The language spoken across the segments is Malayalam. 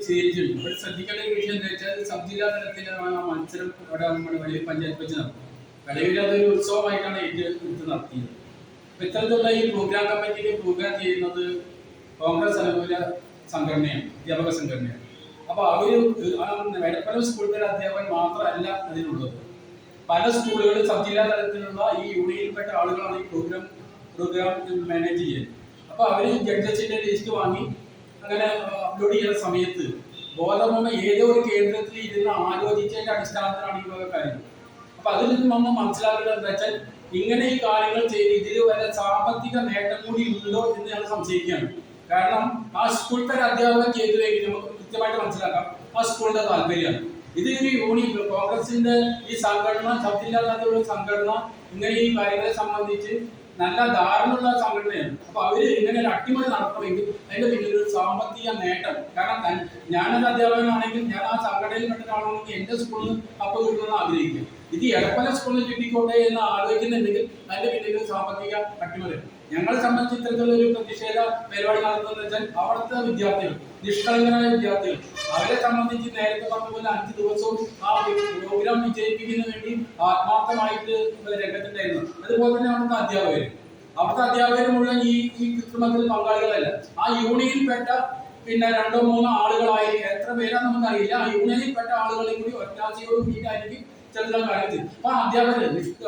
സ്വീകരിച്ചിട്ടുണ്ട്. ഇവിടെ ശ്രദ്ധിക്കേണ്ട ഒരു വിഷയം എന്താ വെച്ചാൽ സബ് ജില്ലാ തലത്തിലാണ് മത്സരം ഇവിടെ നമ്മുടെ വലിയ പഞ്ചായത്ത് വെച്ച് നടത്തുന്നത്. നിലവിൽ അതൊരു ഉത്സവമായിട്ടാണ് എടുത്ത് നടത്തിയത്. അപ്പൊ ഇത്തരത്തിലുള്ള ഈ പ്രോഗ്രാം കമ്മിറ്റിയിൽ പ്രോഗ്രാം ചെയ്യുന്നത് കോൺഗ്രസ് അനുകൂല സംഘടനയാണ്, അധ്യാപക സംഘടനയാണ്. അപ്പൊ അവര് എടപ്പലം സ്കൂളിലെ അധ്യാപകൻ മാത്രമല്ല അതിനുള്ളത്. പല സ്കൂളുകളിൽ സബ് ജില്ലാ തലത്തിലുള്ള ഈ യൂണിയനിൽപ്പെട്ട ആളുകളാണ് ഈ പ്രോഗ്രാം മാനേജ് ചെയ്യുന്നത്. അപ്പൊ അവര് ജഡ്ജസിന്റെ ലിസ്റ്റ് വാങ്ങി അങ്ങനെ അപ്ലോഡ് ചെയ്യുന്ന സമയത്ത് ബോധമുള്ള ഏതോ ഒരു കേന്ദ്രത്തിൽ ഇരുന്ന് ആലോചിച്ചതിന്റെ അടിസ്ഥാനത്തിലാണ് ഈ വക കാര്യങ്ങൾ. അപ്പൊ അതിൽ നിന്ന് നമ്മൾ മനസ്സിലാക്കുന്നത് എന്താ വെച്ചാൽ ഇങ്ങനെ ഈ കാര്യങ്ങൾ ചെയ്ത് ഇതിൽ വല്ല സാമ്പത്തിക നേട്ടം കൂടി ഉണ്ടോ എന്ന് ഞങ്ങൾ സംശയിക്കുകയാണ്. കാരണം ആ സ്കൂളിലെ അധ്യാപകൻ ചെയ്തതെങ്കിൽ നമുക്ക് കൃത്യമായിട്ട് മനസ്സിലാക്കാം ആ സ്കൂളിന്റെ താല്പര്യമാണ്. ഇത് ഒരു യൂണിയൻ കോൺഗ്രസിന്റെ ഈ സംഘടന സബ് ജില്ലാ തലത്തിലുള്ള സംഘടന ഇങ്ങനെ ഈ കാര്യങ്ങളെ സംബന്ധിച്ച് നല്ല ധാരണയുള്ള സംഘടനയാണ്. അപ്പൊ അവര് ഇങ്ങനെ ഒരു അട്ടിമറി നടത്തണമെങ്കിൽ അതിന്റെ പിന്നിൽ ഒരു സാമ്പത്തിക നേട്ടം. കാരണം ഞാനൊരു അധ്യാപകനാണെങ്കിൽ ഞാൻ ആ സംഘടനയിൽ പെട്ടതാണെങ്കിൽ എന്റെ സ്കൂളിൽ അപ്പൊ കിട്ടുമെന്ന് ആഗ്രഹിക്കും. ഇത് എടപ്പല സ്കൂളിൽ കിട്ടിക്കോട്ടെ എന്ന് ആലോചിക്കുന്നുണ്ടെങ്കിൽ അതിന്റെ പിന്നിൽ ഒരു സാമ്പത്തിക അട്ടിമറി. ഞങ്ങളെ സംബന്ധിച്ച് ഇത്തരത്തിലുള്ള ഒരു പ്രതിഷേധ പരിപാടി നടത്തുന്നത് വെച്ചാൽ അവിടുത്തെ വിദ്യാർത്ഥികൾ, നിഷ്കളങ്കരായ വിദ്യാർത്ഥികൾ, അവരെ സംബന്ധിച്ച് നേരത്തെ പറഞ്ഞ 5 ദിവസവും ആ പ്രോഗ്രാം വിജയിപ്പിക്കുന്നതിന് വേണ്ടി ആത്മാർത്ഥമായിട്ട് രംഗത്തുണ്ടായിരുന്നു. അതുപോലെ തന്നെ അവിടുത്തെ അധ്യാപകർ മുഴുവൻ ഈ കൃത്രിമത്തിൽ പങ്കാളികളല്ല. ആ യൂണിയനിൽപ്പെട്ട പിന്നെ 2-3 ആളുകളായി എത്ര പേരാന്ന് നമുക്കറിയില്ല. ആ യൂണിയനിൽപ്പെട്ട ആളുകളെ കൂടി ഒറ്റാശയോട് കൂടിയിട്ടായിരിക്കും ചെറുതാ കാര്യത്തിൽ. അപ്പൊ അധ്യാപകർ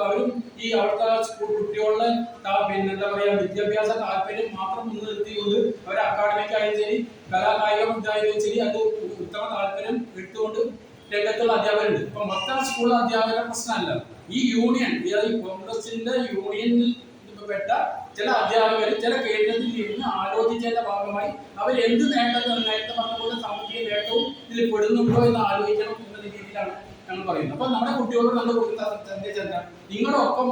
അവരും ഈ അവിടുത്തെ സ്കൂൾ കുട്ടികളുടെ പിന്നെ എന്താ പറയാ വിദ്യാഭ്യാസ താല്പര്യം മാത്രം മുൻനിർത്തിക്കൊണ്ട് അവർ അക്കാഡമിക്കായാലും ശരി കലാകായിക വിദ്യാലയം ശരി അത് ഉത്തമ താല്പര്യം എടുത്തുകൊണ്ട് രംഗത്തുള്ള അധ്യാപകരുണ്ട്. ഇപ്പൊ മൊത്തം സ്കൂൾ അധ്യാപകരുടെ പ്രശ്നമല്ല. ഈ യൂണിയൻ ഈ കോൺഗ്രസിന്റെ യൂണിയനിൽ പെട്ട ചില അധ്യാപകർ ചില കേന്ദ്രത്തിൽ ഇരുന്ന് ആലോചിച്ചതിന്റെ ഭാഗമായി അവർ എന്ത് നേരത്തെ പറഞ്ഞ പോലെ സാമ്പത്തിക നേട്ടവും ഇതിൽ പെടുന്നുണ്ടോ എന്ന് ആലോചിക്കണം എന്ന രീതിയിലാണ് ഞങ്ങൾ പറയുന്നത്. അപ്പൊ നമ്മുടെ കുട്ടികളോട് നമ്മൾ കൊടുക്കുന്ന സന്ദേശം എന്താ? നിങ്ങളുടെ ഒപ്പം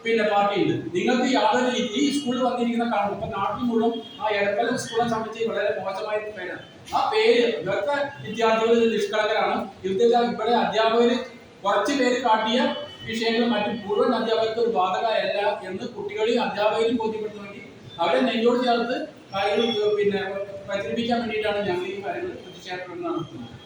പിന്നെ പാർട്ടി ഉണ്ട്. നിങ്ങൾക്ക് യാതൊരു ഈ സ്കൂളിൽ വന്നിരിക്കുന്ന കാണും. ഇപ്പൊ നാട്ടിൽ മുഴുവൻ ആ എടപ്പലം സ്കൂളിനെ സംബന്ധിച്ച് വളരെ മോശമായ പേരാണ്. ആ പേര് ഇവിടുത്തെ വിദ്യാർത്ഥികൾ നിഷ്കളങ്കരാണ്. ഇവിടെ അധ്യാപകർ കുറച്ച് പേര് കാട്ടിയ വിഷയങ്ങൾ മറ്റു മുഴുവൻ അധ്യാപകർക്ക് ഒരു ബാധകമല്ല എന്ന് കുട്ടികളെയും അധ്യാപകരെയും ബോധ്യപ്പെടുത്തണമെങ്കിൽ അവരെ നെഞ്ചോട് ചേർത്ത് കാര്യങ്ങൾ പിന്നെ പ്രചരിപ്പിക്കാൻ വേണ്ടിയിട്ടാണ് ഞങ്ങൾ ഈ കാര്യങ്ങൾ പ്രതിഷേധം നടത്തുന്നത്.